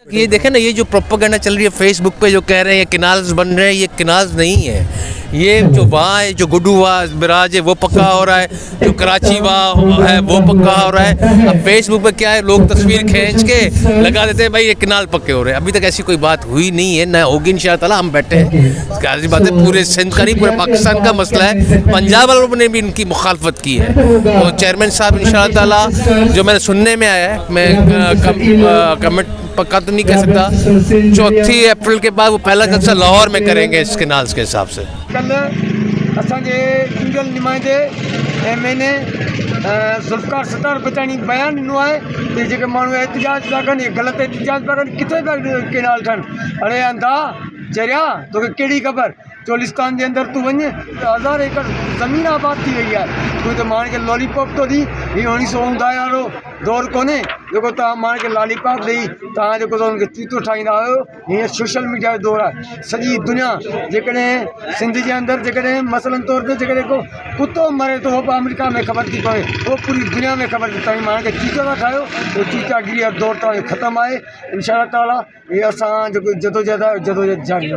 ये देखें ना, ये जो प्रोपेगेंडा चल रही है फेसबुक पे, जो कह रहे हैं ये किनाल्स बन रहे हैं, ये किनाल्स नहीं है। ये जो वहाँ है, जो गुड्डूवा बराज है वो पक्का हो रहा है, जो कराची वहाँ है वो पक्का हो रहा है। अब फेसबुक पे क्या है, लोग तस्वीर खींच के लगा देते हैं भाई ये किनाल पक्के हो रहे हैं। अभी तक ऐसी कोई बात हुई नहीं है, ना होगी इंशाअल्लाह। हम बैठे हैं, ऐसी बात है, पूरे सिंध का नहीं पूरे पाकिस्तान का मसला है। पंजाब वालों ने भी इनकी मुखालफत की है। तो चेयरमैन साहब इंशाअल्लाह, जो मैंने सुनने में आया है, मैं कमेंट पक्का तो नहीं कह सकता, 4 अप्रैल के बाद वो पहला जलसा लाहौर में करेंगे इस किनाल्स के हिसाब से। कल असांजे चूंडियल नुमाइंदे मैंने ज़ुल्फ़िकार सत्तार बचानी बयान ॾिनो आहे कि जेके माण्हू एहतिजाज था कनि, ग़लति एहतिजाज था कनि, किथे था केनाल ठहनि। अरे अंधा चरिया, तोखे कहिड़ी ख़बर? चोलिस्तान के अंदर तू वञ, 1000 एकड़ ज़मीन आबाद थी वही है। तू तो माण्हुनि खे लॉलीपॉप तो दी। ही 1959 वारो दौर कोन्हे जेको तव्हां माण्हुनि खे लॉलीपॉप ॾेई तव्हां जेको हुनखे चीतो ठाहींदा आहियो। हीअं सोशल मीडिया जो दौर आहे। सॼी दुनिया जेकॾहिं सिंध जे अंदरि जेकॾहिं मसलन तौर ते जेकॾहिं को कुतो मरे थो, उहो अमेरिका में ख़बर थी पवे, उहो पूरी दुनिया में ख़बर थी। तव्हां माण्हुनि खे चीतो था ठाहियो, उहो चीतागिरी जो दौर तव्हांजो ख़तमु आहे। इंशाअल्लाह ताला इहे असां जेको जदोजहद जारी